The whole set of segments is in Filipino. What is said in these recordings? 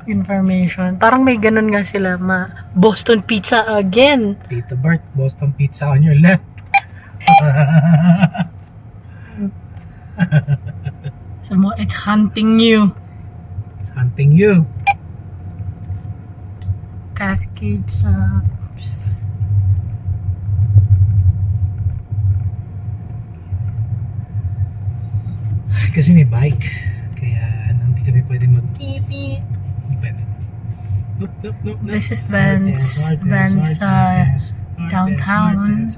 Information. Parang may ganun nga sila, Boston Pizza again. Tita Bart, Boston Pizza on your left. So, it's hunting you. It's hunting you. Cascade Shops. Kasi may bike. Kaya hindi kami pwede mag-beep. Nope. This is Vans downtown.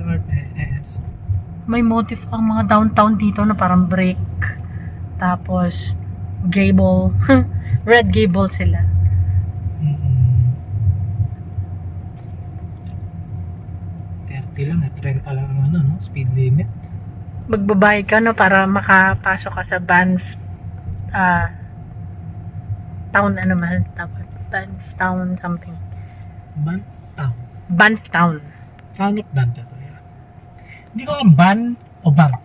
May motif ang mga downtown dito na parang brick. Tapos, gable. Red gable sila. Lang at 30 lang ang no? Speed limit. Magbabayad ka no para makapasok ka sa Banff town Banff town something. Banff town. Sound of Dante to. Yeah. Hindi ko alam ban o bang.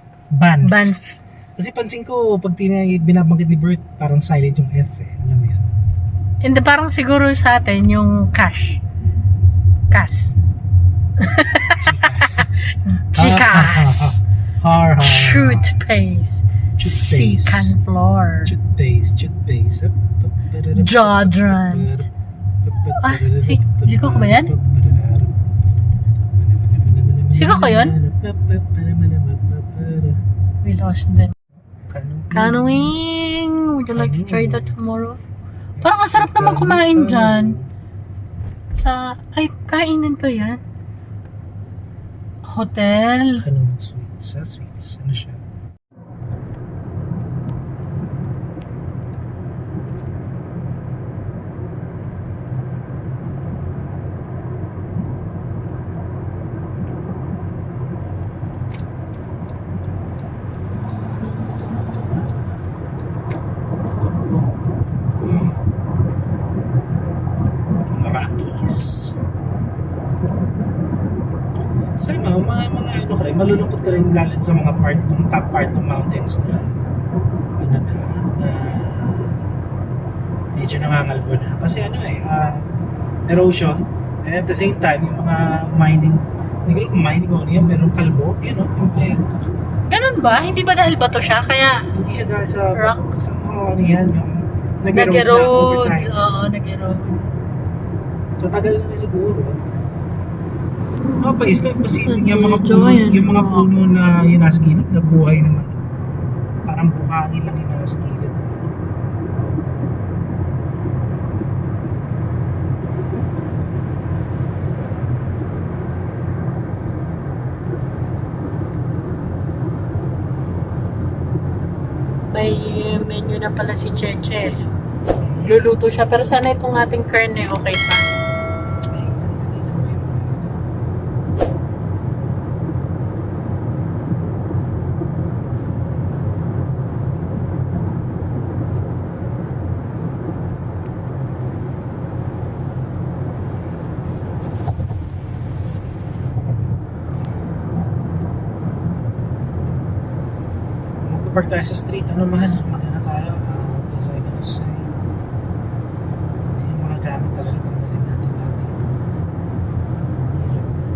Banff. Kasi pansin ko pag binabanggit ni Bert parang silent yung F eh. Alam mo yan. Hindi parang siguro sa atin yung cash. Chicas. Toothpaste. Second floor. Toothpaste. Deodorant. Sigo ko ba yan? Sigo ko yun? We lost them. Canoeing. Would you like to try that tomorrow? Parang ang sarap naman kumain dyan. Kainan to yan. Hotel. Sweets. Ano siya? Rockies. Sa mga ano ka rin, malulungkot ka rin lalo sa mga top part ng mountains na medyo nangangalbo na. Kasi erosion, and at the same time, yung mga mining, hindi ko alam mining o ano yan, pero kalbo, yun o, Ganun ba? Hindi ba dahil bato siya? Kaya hindi siya dahil sa rock? Ano yan, yung nag-erode. Oo, nag-erode. So tagal na rin siguro. Papaisip ko, posible Let's yung mga see, puno, Joy. yung mga puno na yung nasa gilid na buhay naman. Parang buhangin lang yung nasa gilid. May menu na pala si Cheche. Luluto siya. Pero sana itong ating karne okay pa. Park tayo sa street, ano mahal, magana tayo, what was I gonna say? Yung mga gamit talaga, tanggalin natin lahat dito. Hirap na.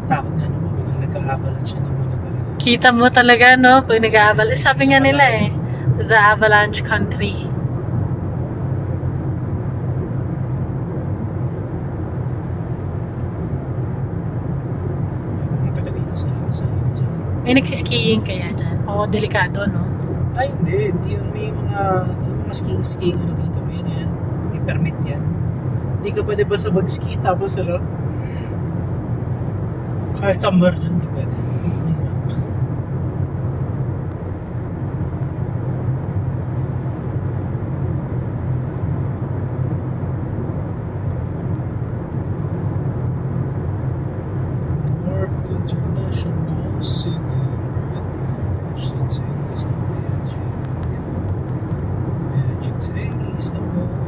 Takot nga naman, kasi nagka-avalanche naman na talaga. Kita mo talaga, no? Pag nag-avalanche. Sabi nga nila the avalanche country. Mga taga dito sa dyan. May nagsiskiing kaya dyan. Oo, delikado, no? Ay, hindi yung may mga skiing ano dito. May permit yan. Hindi ka pwede basta mag-ski tapos kahit summer dyan, hindi pwede. International cigarette, she tastes the magic taste the more.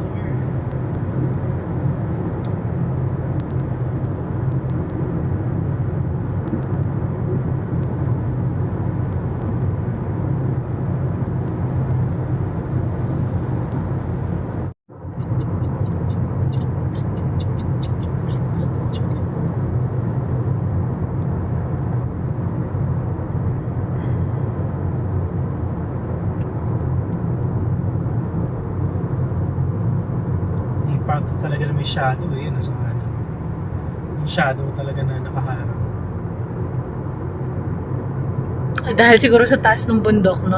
to talaga na may shadow eh, nasa kanan. Yung shadow talaga na nakaharang. Dahil siguro sa taas ng bundok, no?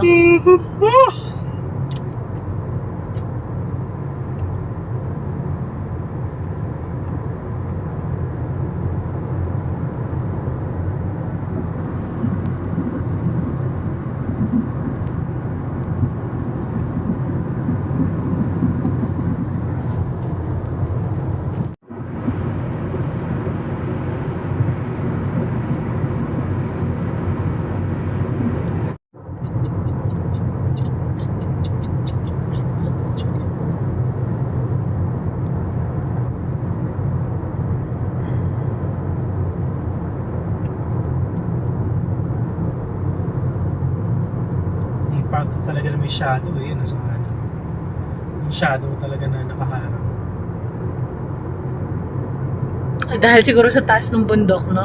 Yung part to talaga na may shadow eh, nasa kanan. Yung shadow talaga na nakaharang. Dahil siguro sa taas ng bundok, no?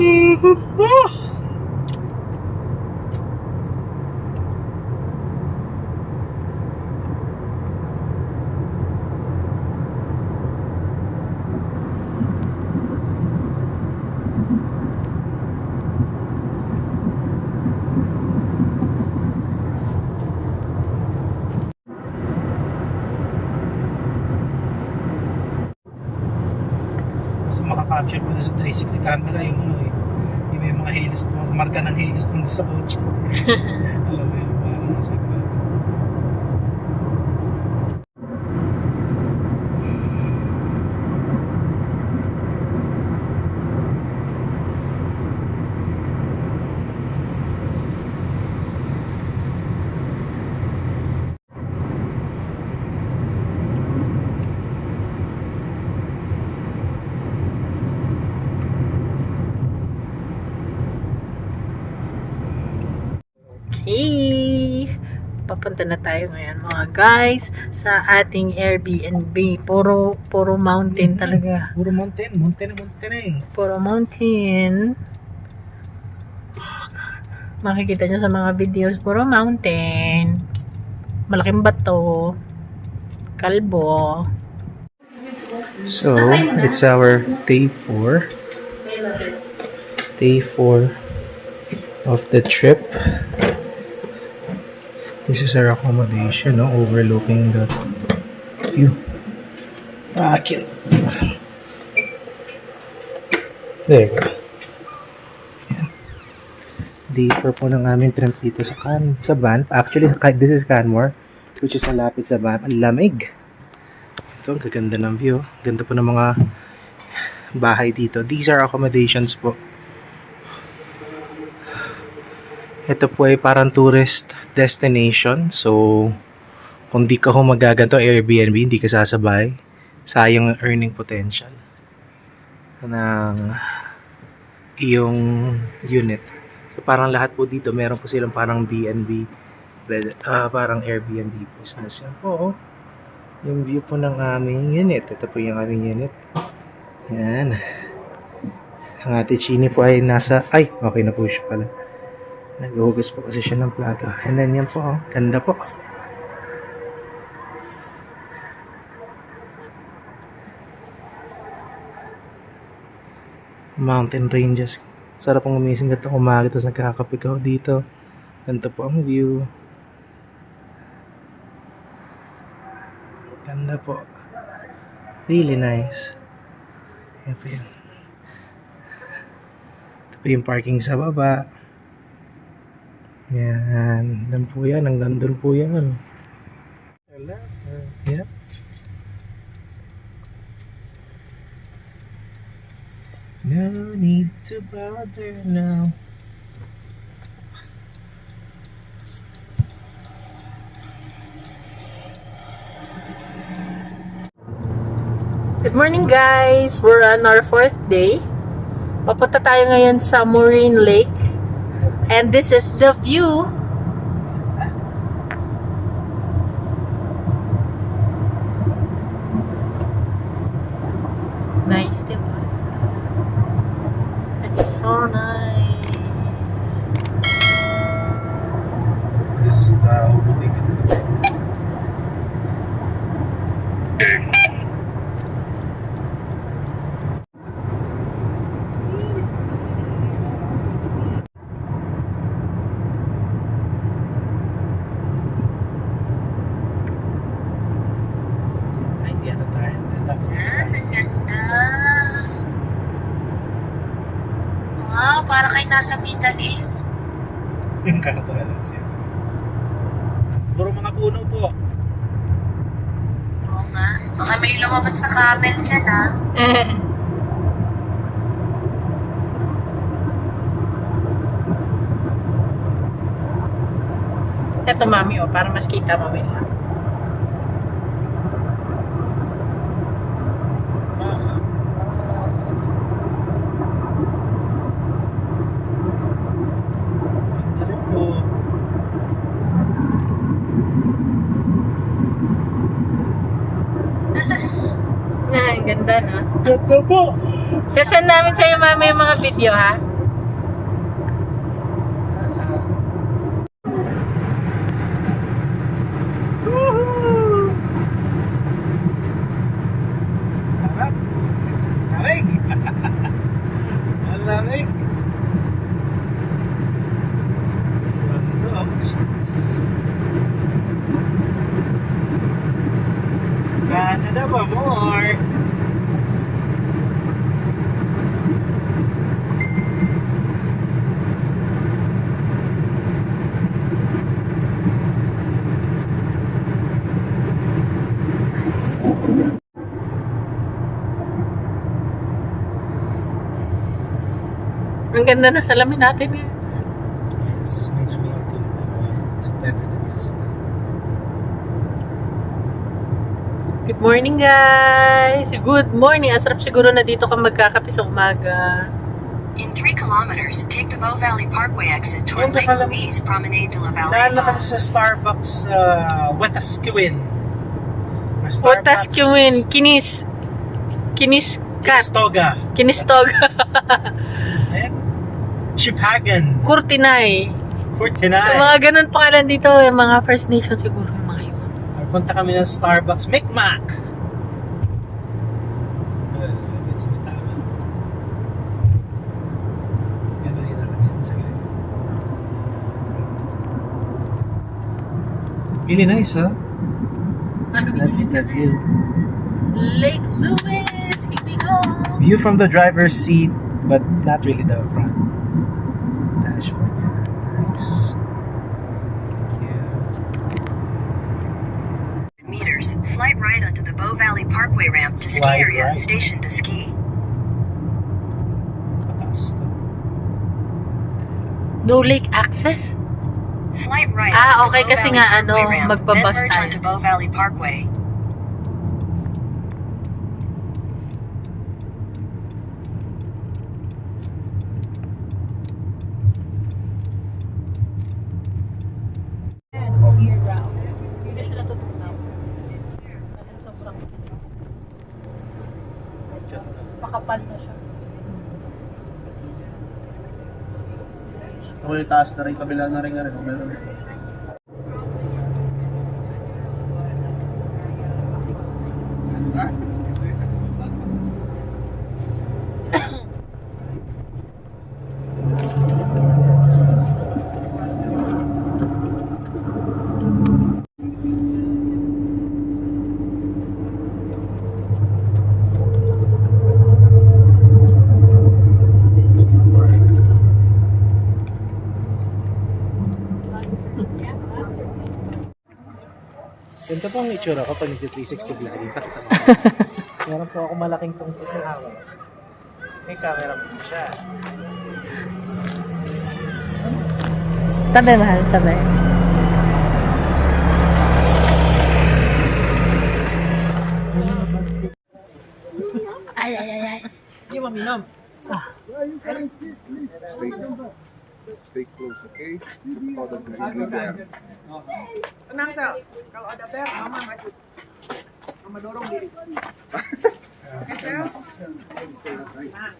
So makaka-capture pa sa 360 camera yung ano eh. Yung may mga hailstone, marka ng hailstone sa kotse. Alam mo yun, parang nasa kwento. Okay. Papunta na tayo ngayon mga guys sa ating Airbnb. Puro mountain talaga. Puro mountain eh. Puro mountain. Makikita nyo sa mga videos, puro mountain. Malaking bato. Kalbo. So, it's our day 4. Day 4 of the trip. This is our accommodation, no? Overlooking the view. Cute. There you go. Yan. Day 4 po ng aming trip dito sa Banff. Actually, this is Canmore, which is malapit sa Banff. Ang lamig. Ito, ang gaganda ng view. Ganda po ng mga bahay dito. These are accommodations po. Ito po ay parang tourist destination. So, kung di ka magaganto Airbnb, hindi ka sasabay. Sayang ang earning potential ng iyong unit. So, parang lahat po dito, meron po silang parang B&B, parang Airbnb business. Yan po, oh. Yung view po ng aming unit. Ito po yung aming unit. Yan. Ang ate Chini po ay nasa... Ay, okay na po siya pala. Naghuhugas po kasi siya ng plato. And then yan po, oh. Ganda po. Mountain ranges. Sarap pong umising ganito umaga, tapos nagkakape ako dito. Ganda po ang view. Ganda po. Really nice. Yan po yun. Ito po yung parking sa baba. Yan. Yan po yan. Ang ganda po yan. Wala. Yan. No need to bother now. Good morning guys! We're on our 4th day. Papunta tayo ngayon sa Moraine Lake. And this is the view. Nice, diba? It's so nice. Just overtake it. nasa Middle East. Yung kakatawa lang siya. Puro mga puno po. Oo nga. Baka may lumabas na camel dyan, ha? Eto mami, para mas kita mo lang. Ganda rin po. Ang ganda, no? Ganda po! Sasend namin sa'yo mami yung mga video, ha? Woohoo! Sarap! Lamig! Ang lamig! Ganda, oh. Jeez. Canada pa more! Ang ganda na salamin natin, eh. Yes, medyo may active pero it's better than yesterday. Good morning, guys! Good morning! Ang sarap siguro na dito ka magkakape sa umaga. In 3 kilometers, take the Bow Valley Parkway exit toward Punta Lake ka lang- Louise Promenade de la Vallée. Naalala ka sa Starbucks Wetaskiwin. May Potas Kiwin, Kinis Kat, Stoga. Kinistog, Ayan. Shiphagen. Kurtinay. 49. Mga ganun pangalan dito, yung mga First Nation siguro yung mga yun. Punta kami ng Starbucks. Micmac. It's tama. Ganda din natin yan. Saglit. Really nice, huh? That's the view. Lake Louise, here we go. View from the driver's seat, but not really the front dashboard. Yeah, nice. Thank you. Meters, slide right onto the Bow Valley Parkway ramp to ski Slide area, right. station to ski. Pataas to. No lake access? Slight right Ah, onto okay, the Bow kasi Valley nga, Parkway ano, ramp, magbabas then merge tayo. onto Bow Valley Parkway. Year round. Hindi na siya natutunaw. Dahil sobrang pakapal na siya. Ako yung taas na rin, kabila na rin nga rin. Meron rin. Ganito po ang itsura ko pag nag-360 vlogging. Pakita mo. Meron po ako malaking tungkol ng hawak. May camera po siya. Tabi, mahal, tabi. Ay, ay, ay, ay. Hindi maminam. Stay close, okay? Hold on, really there. Tenang Sel, kalau ada bear mama maju. Mama dorong diri. Oke Sel. Nah.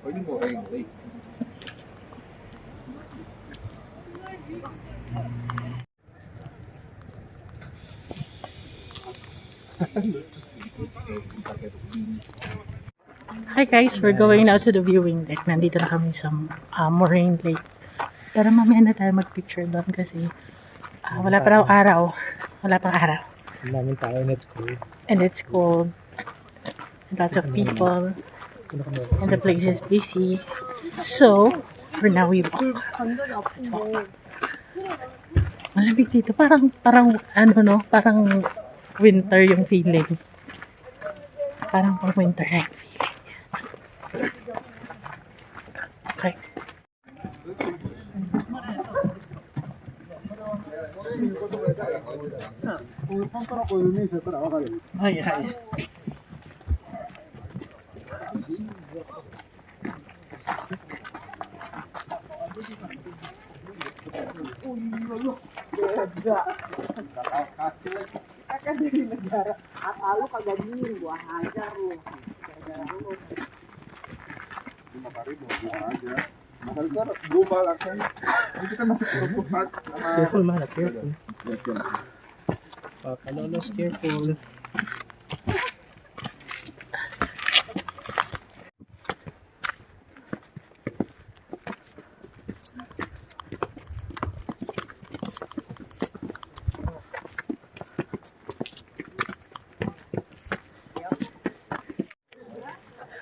Oh, ini mau air, baik. Hi guys, we're going now to the viewing deck. Nandito na kami sa Moraine Lake. Pero mamaya na tayo mag-picture doon kasi wala pa raw araw. Wala pang araw. Ang daming tao and it's cool. And it's cold. Lots of people. And the place is busy. So, for now we walk. Let's walk. Malamig dito. Parang, parang winter yung feeling. Parang pang winter yung feeling. Okay. Kakadali negara. Akalo kagamin, gua hajar lu. Mahal ka, global action. Hindi ka nasa purpuhat. Careful, man. Careful. Pakalolos, careful.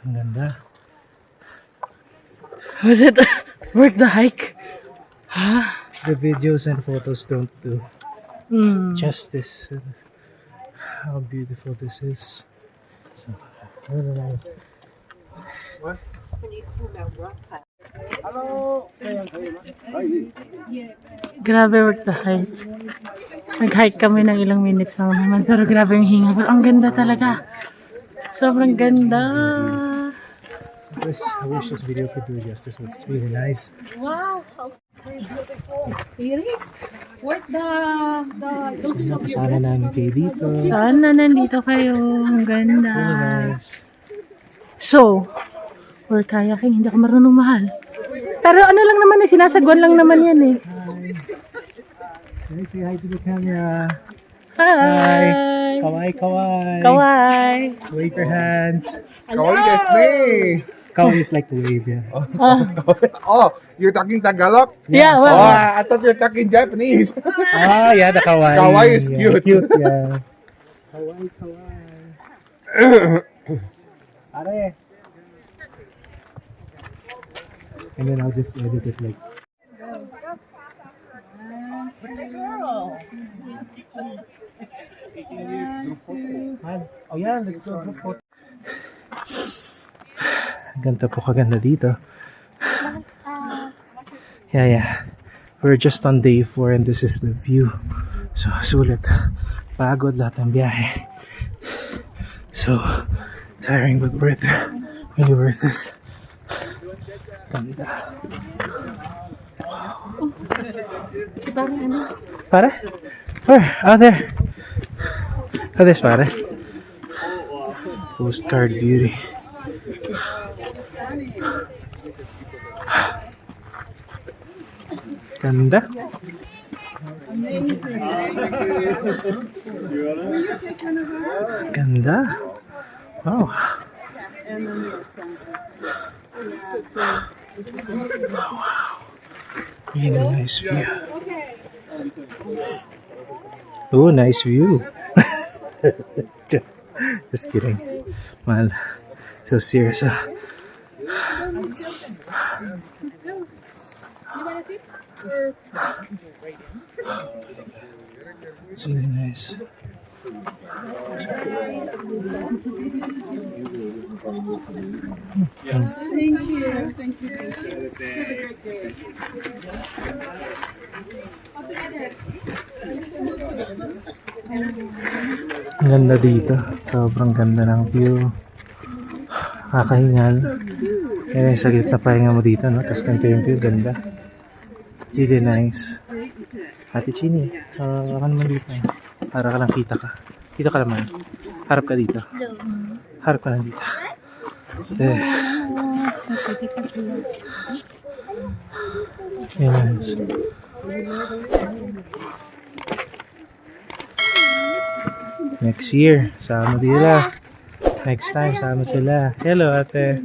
Ang ganda. Was it worth the hike? The videos and photos don't do justice to how beautiful this is. So, really nice. Grabe worth the hike. Nag-hike kami ng ilang minutes lang naman. Pero grabe yung hinga. Pero ang ganda talaga. Sobrang ganda. I wish this video could do justice. It's really nice. Wow! Iris, what the... Sana kasama namin kayo dito. Sana nandito kayo. Ang ganda. Really nice. So, or kayaking, hindi ako marunong mahal. Pero ano lang naman eh, sinasagwan lang naman yan eh. Can I say hi to the camera? Hi! Kawai, kawai. Kawai! Wave your hands. Kawali guys, me! Kawai is like to wave, yeah. Oh, you're talking Tagalog? Yeah, Oh, well, I thought you're talking Japanese. Ah, yeah, the kawaii. Kawaii is Yeah, cute. Cute, yeah. Kawaii, kawaii. Are. And then I'll just edit it like. Oh yeah, let's go group photo. Ganda po kaganda dito. Yeah. We're just on day 4 and this is the view. So, sulit. Pagod lahat ng biyahe. So, tiring but worth it. Really worth it. Ganda. si parang ano? Pare? Where? Oh, there. Oh, this pare. Postcard beauty. Ganda. Ganda. Wow. Really nice view. Oh, nice view. Just kidding. Mahal. So serious, ah. It's really nice. Ang ganda dito. Sobrang ganda ng view. Kakahingal. Eh, sa gitna pahinga mo dito, no? Tapos ganito yung view. Ganda. Really nice. Ate Chini, ka naman dito. Para ka lang kita ka. Dito ka naman. Harap ka dito. Harap ka lang dito. Eh. Yes. Next year, sama sila. Next time, sama sila. Hello, ate.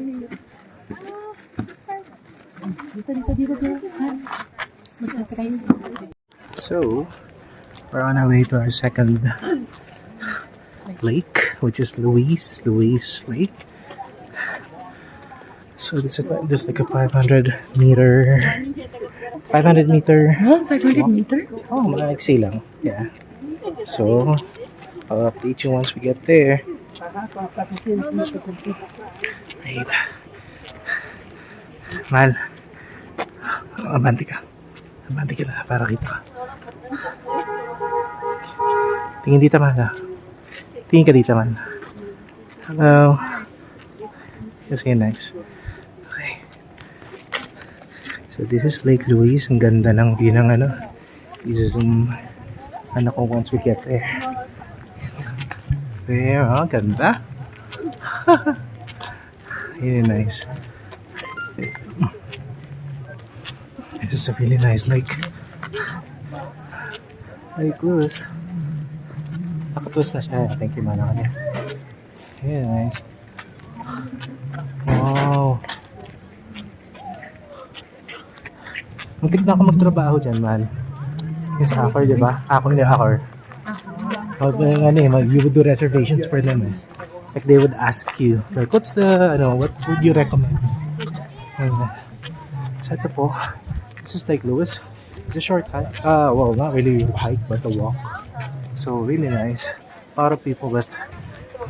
So, we're on our way to our second lake, which is Louise Lake. So this is just like a 500 meter. Oh, 500 meter? Oh, malaksi lang. Yeah. So I'll update you once we get there. Right. Mahal. Abante ka na para kita ka. Tingin dito, mahal. Tingin ka dito, mahal. Hello. Let's see you next. Okay. So this is Lake Louise. Ang ganda ng view ng ano. I-zoom ano ko once we get there. There, oh, ganda. Really nice. This is a really nice lake. Lake Louise. Nakatwist na siya. Thank you, mana kanya. Really nice. Wow. Muntik na ako magtrabaho dyan, man. Yung sa Accor, di ba? Ako hindi Accor. You would do reservations for them, eh. Like they would ask you, like, what would you recommend? And, so ito po, this is Lake Louise. It's a short hike. Well, not really a hike, but a walk. So really nice. A lot of people, but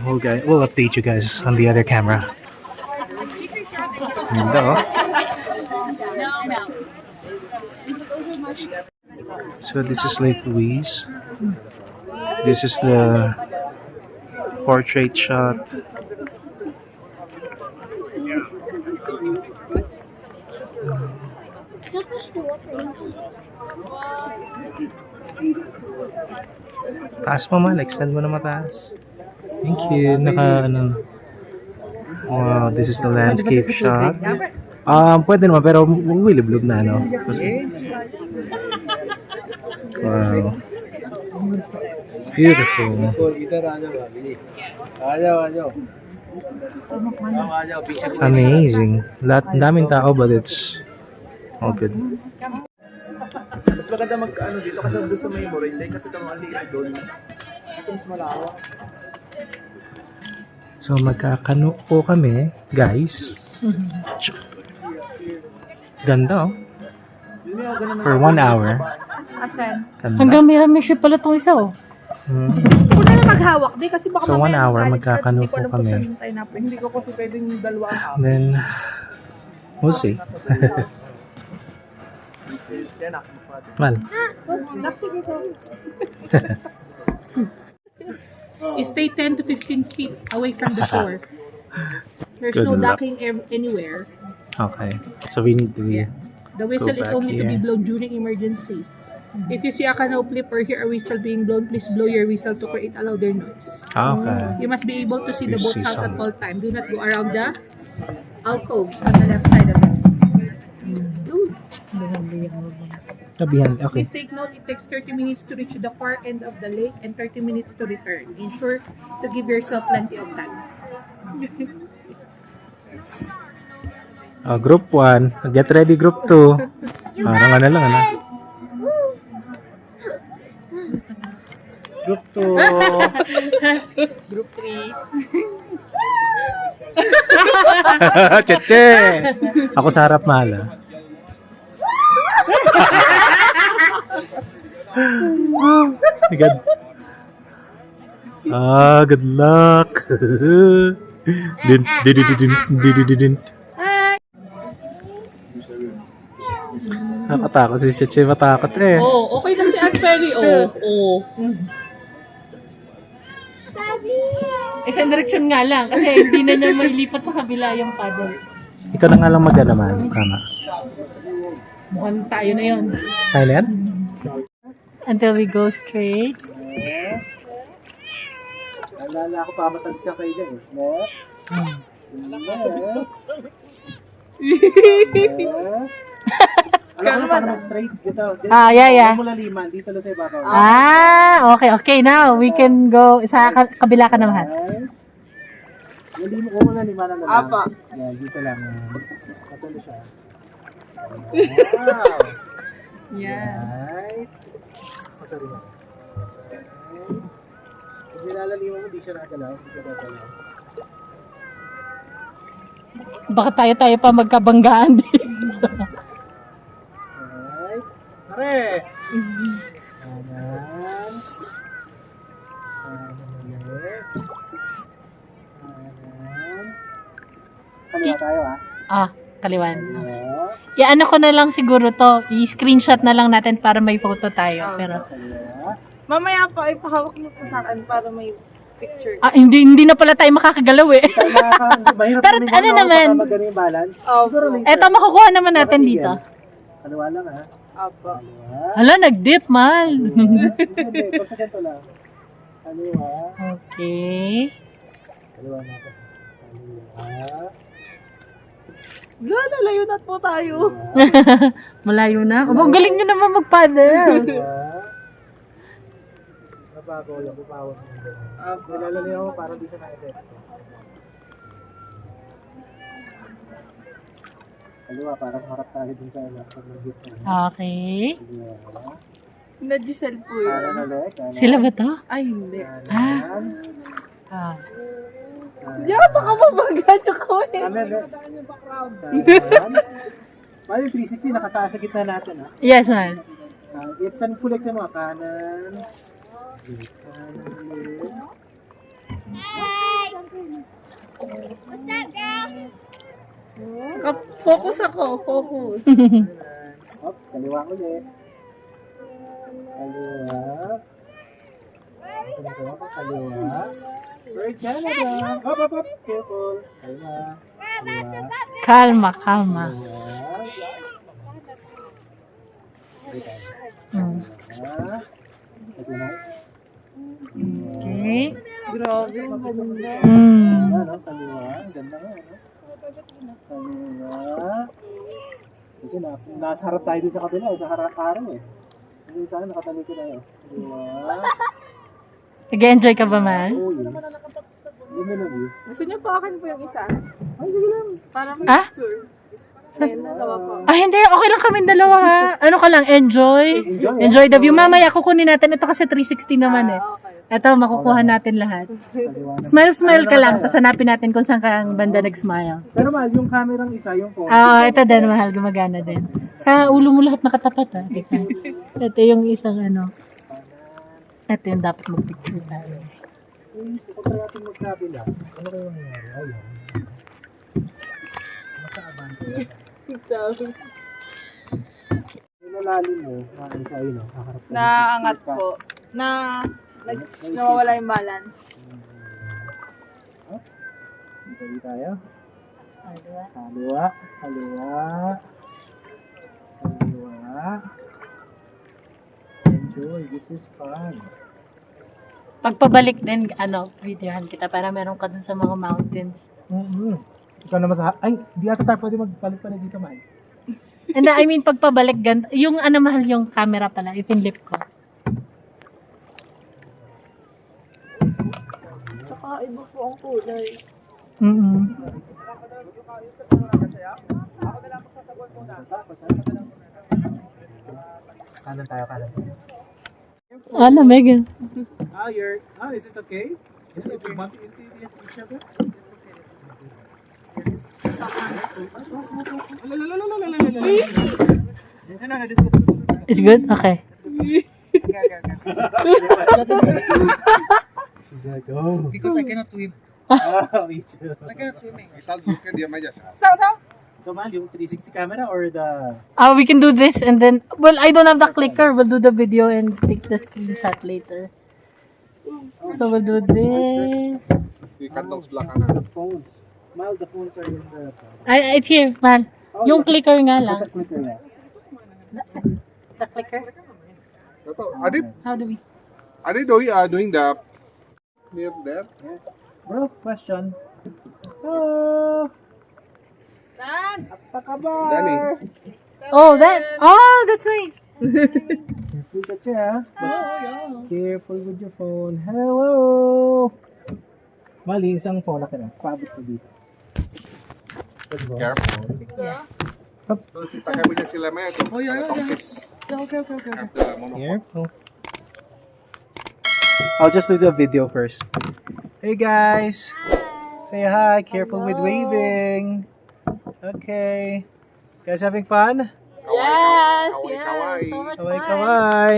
we'll update you guys on the other camera. Ganda, oh. So this is Lake Louise. This is the portrait shot. Taas mo, man. Extend mo na mataas. Thank you. Wow, this is the landscape shot. Pwede naman, pero williblog na, ano. Wow. Beautiful. Amazing. Daming tao, but it's all good. Mas maganda mag-ano dito kasi doon sa may Morelle kasi ito ang liit doon. Ito mas malawak. So magkakano po kami, guys. Ganda, oh. For 1 hour. Asan? Ganda. Hanggang Miramichi pala itong isa, oh. Huwag na lang maghawak di kasi baka So 1 mamaya hour, magalit ka, magkakano hindi ko po alam kung kami. saan tayo napin. Hindi ko kasi pwedeng dalawang hapon. Then, we'll see. Mal. Stay 10 to 15 feet away from the shore. There's Good no luck. docking anywhere. Okay. So we need to The whistle is back only to be here. blown during emergency. If you see a canoe flip or hear a whistle being blown, please blow your whistle to create a louder noise. Okay. You must be able to see the You boat see house at some. all time. Do not go around the alcoves on the left side of it. Behind. Okay. Please take note, it takes 30 minutes to reach the far end of the lake and 30 minutes to return. Ensure to give yourself plenty of time. Group 1. Get ready, group 2. Parang ano lang, ano? Group 2. Group 3. Cheche! Ako sa harap, mahal, ah. Good. Good luck. Didn't. Nakatakot si Cheche, matakot eh. Oh, okay na si Aunt Perry. Oh. Isang direksyon nga lang kasi hindi na niya mailipat sa kabila yung paddle. Ikaw na nga lang mag-alaman. Tama. Mukhang tayo na yun. Thailand? Until we go straight. Nalala ako pa matalis ka kayo dyan. Alam mo parang straight dito. Yeah. Mula liman, dito lang sa ibabaw. Okay. Now, we can go sa kabila ka naman. Yung lima ko muna liman na lang. Apa. Yan, dito lang. Kasalo siya. Wow! Yan. Right. Sorry na. Pag nilalaliwan mo, di siya nakagalaw. Di siya nakagalaw. Baka tayo pa magkabanggaan din. Alright. Pare! Kanan. Kanan ulit. Kanan. Kaliwa tayo Kaliwan. Kaliwa. Ano ko na lang siguro to. I-screenshot na lang natin para may photo tayo. Pero, Kaliwa. Mamaya pa, ipahawak mo po sa akin para may picture. hindi na pala tayo makakagalaw eh. Mahirap Pero naman ano yun, naman? baka magano yung balance. Siguro later. Eto, makukuha naman natin dito. Kaliwa lang Opo. Kaliwa. Hala, nag-dip, mal. Hindi, basta ganito lang. Kaliwa. Okay. Kaliwa natin. Kaliwa. Gana, layo na po tayo. Malayo na. Ang galing nyo naman mag-paddle. Kaliwa. Nabago yung bumawat mo doon. Nilalalihan mo para di ka na-edit. Kaliwa, parang harap tayo dun sa laptop ng hit na. Okay. Kaliwa. Na Giselle po Kanan yun. ulit. Kanan. Sila ba to? Ay, hindi. Kanan. Ah. Kanan. Yeah, baka mabagat yung kawin. Kanan ulit. Kanan. Bali, 360 nakataas sa gitna natin. Yes, man. Saan kulik sa mga kanan. Kanan ulit. Focus ako, focus. Hop, kaliwa ulit. Kaliwa. Kaliwa. Bird Canada. Hop, hop, hop. Careful. Kaliwa. Kaliwa. Kalma. Kaliwa. Hmm. Kaliwa. Kaliwa. Okay. Grabe, ang ganda. Hmm. Kaliwa. Ang ganda nga, no? Kaliwa. Kasi nasa harap tayo doon sa kabila, sa harap-harap eh. Hindi sa akin, nakatali ko tayo. Kaliwa. Nag-enjoy ka ba, man? Oh, yes. Yung melody. Gusto niyo po akin po yung isa? Ay, sige lang. Para may Ah? picture. Ayun, dalawa po. Hindi. Okay lang kaming dalawa, ha? Ano ka lang, enjoy. Enjoy the view. Mamaya, kukunin natin. Ito kasi 360 naman eh. Okay. Ito, makukuha natin lahat. Kaliwa na. Smile ka lang. Tapos hanapin natin kung saan kang banda nag-smile. Pero mahal, yung kamerang isa, yung phone. Ito din, mahal. Gumagana din. Sa ulo mo lahat nakatapat, ha? Ito yung isang ano. Ito yung dapat mag-picture tayo. Kung tayo natin magkabila, ano kayo nangyari? Ayun. Masaaban ko yan. Nilalalim mo, nakakita kayo, no? Kaharap tayo. Naangat po. Nawawala yung balance. Dito tayo. Kaliwa. Kaliwa. Kaliwa. Enjoy, this is fun. Pagpabalik din, videohan kita para meron ka dun sa mga mountains. Ikaw naman sa... Ay, di ata tayo pwede magpalit pa na dito, mahal. And I mean, pagpabalik, yung mahal yung camera pala, ipinlip ko. Tsaka iba po ang kulay. Kanan tayo, kanan. Megan. Is it okay? If you want to eat each other? It's good? Okay. She's like, oh. Because I cannot swim. Me too. I cannot swimming. So, man, yung 360 camera or the... We can do this and then, I don't have the clicker. We'll do the video and take the screenshot later. So, we'll do this. The phones. Mal, the phones are in the... It's here, man. Yung clicker nga lang. The clicker, yeah. The clicker? How do we? Are they doing the near there? Bro, question. Oh! Apakabar! Danny. That's nice. Careful ka siya. Careful with your phone. Hello! Mali, isang phone na ka na. Paabot ko dito. Careful. Pakai punya sila maya tuh. Tongsis. Okay. Careful. I'll just do the video first. Hey guys! Say hi, careful with waving. Okay. Guys having fun? Yes, Kawai, yes. kawai. So much Kawai fun. kawai!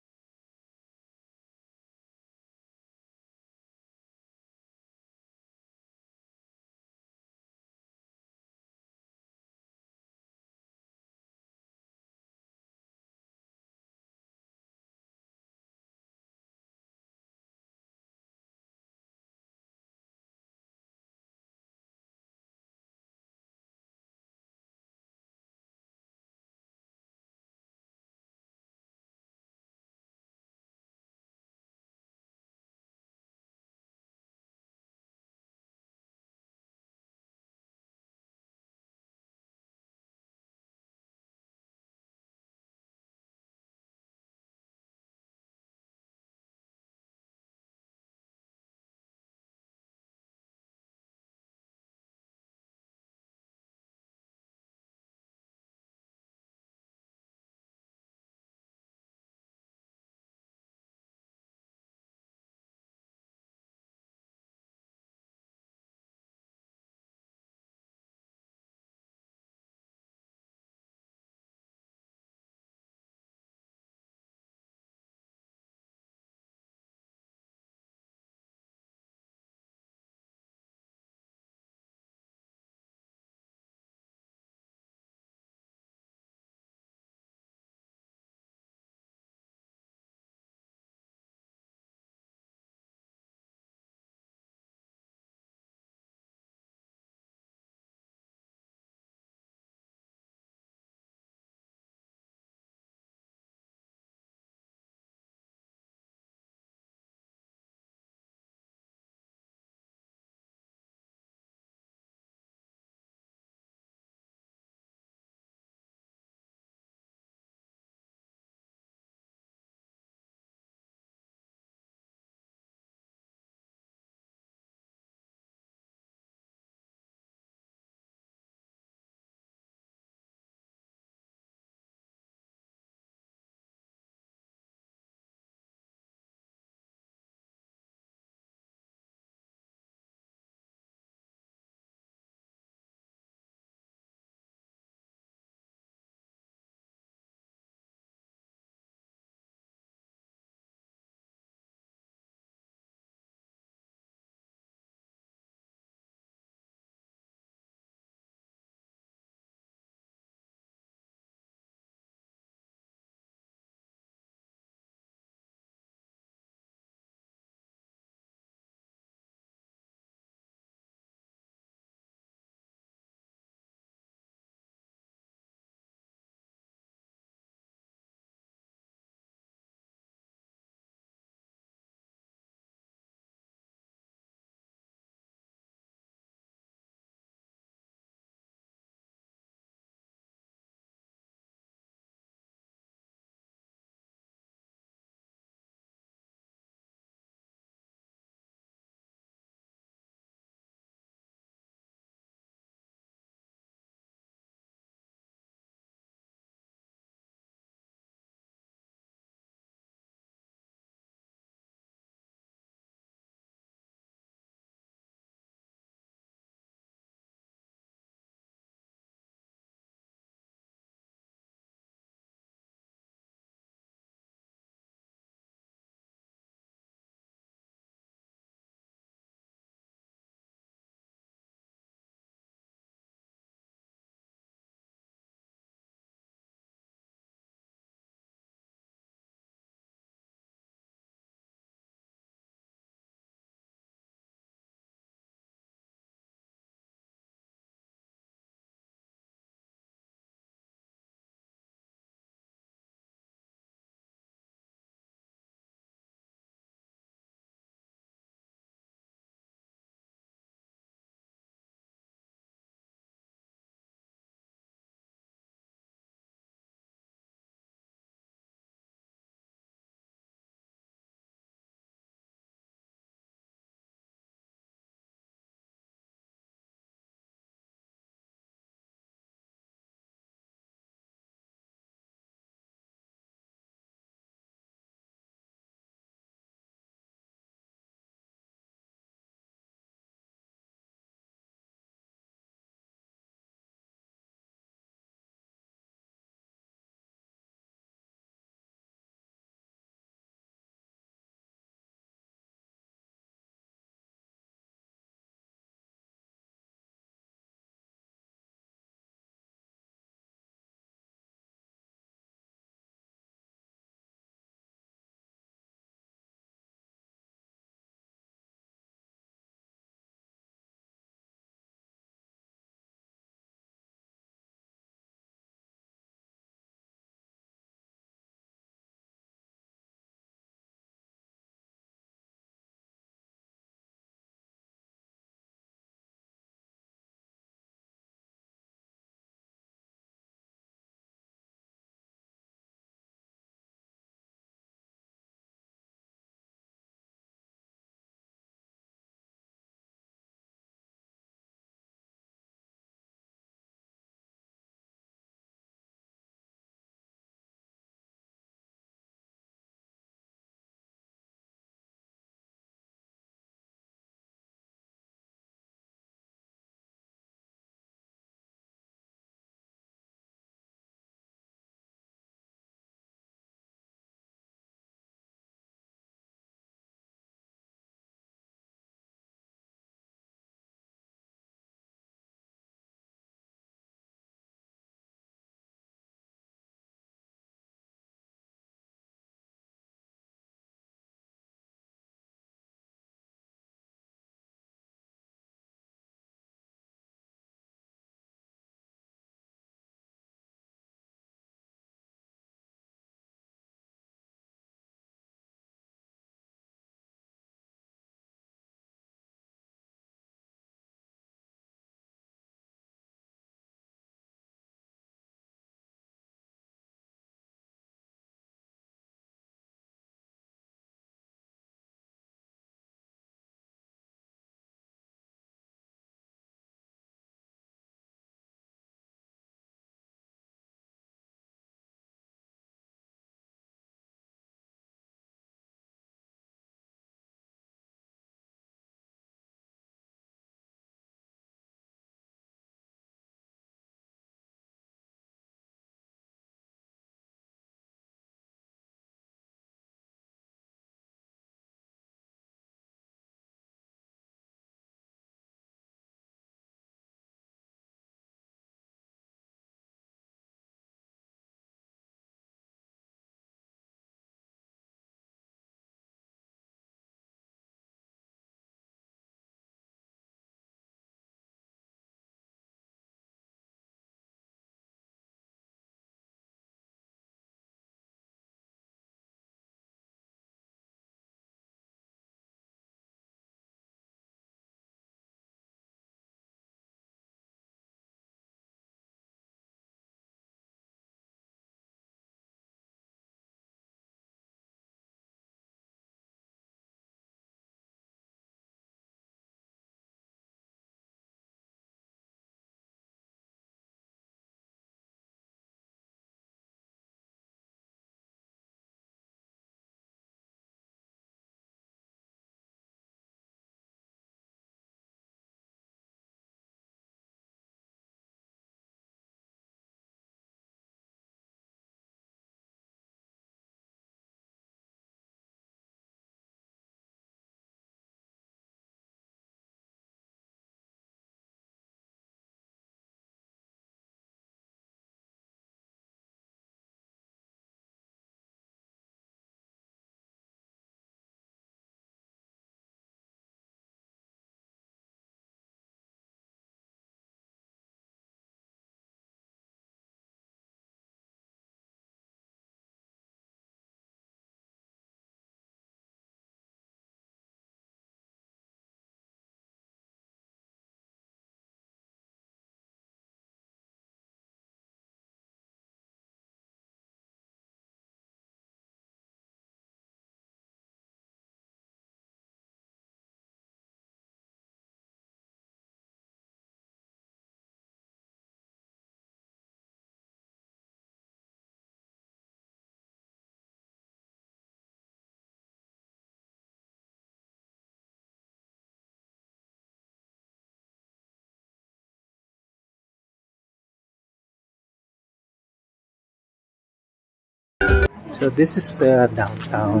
So this is downtown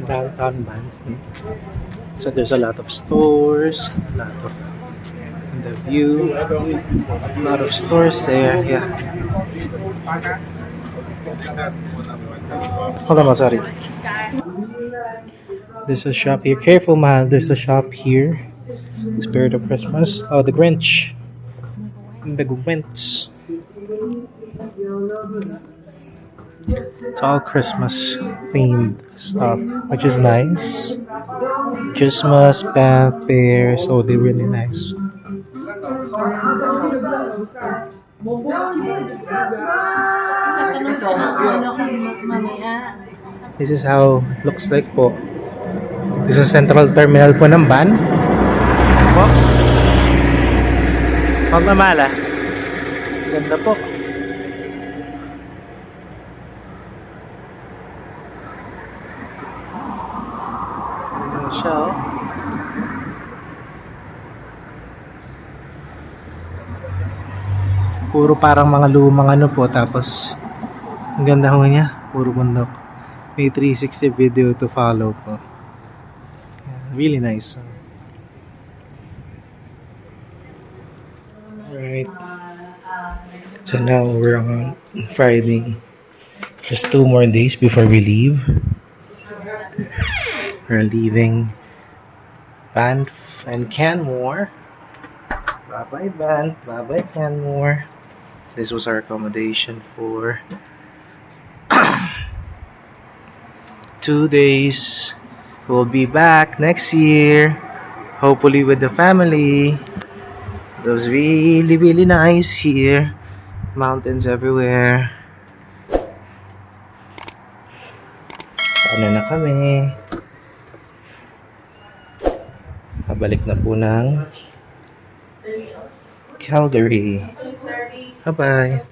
Banff. So there's a lot of stores, a lot of the view, a lot of stores there. Yeah. Hold on, sorry. There's a shop here. Careful, man. There's a shop here. Spirit of Christmas. Oh, the Grinch. The Grinch. It's all Christmas themed stuff, which is nice. Christmas, Banff fairs. Oh, they're really nice. This is how it looks like po. This is Central Terminal po ng Banff. Po. Pagmamala. Ganda po. Ganda siya, oh. Puro parang mga lumang ano po, tapos ang ganda ho niya, puro bundok. May 360 video to follow po. Yeah, really nice. Alright. So now we're on Friday. Just 2 more days before we leave. We're leaving Banff and Canmore. Bye-bye Banff. Bye-bye Canmore. This was our accommodation for 2 days. We'll be back next year, hopefully with the family. It was really, really nice here. Mountains everywhere. Ano na kami? Pabalik na po ng Calgary. Bye-bye.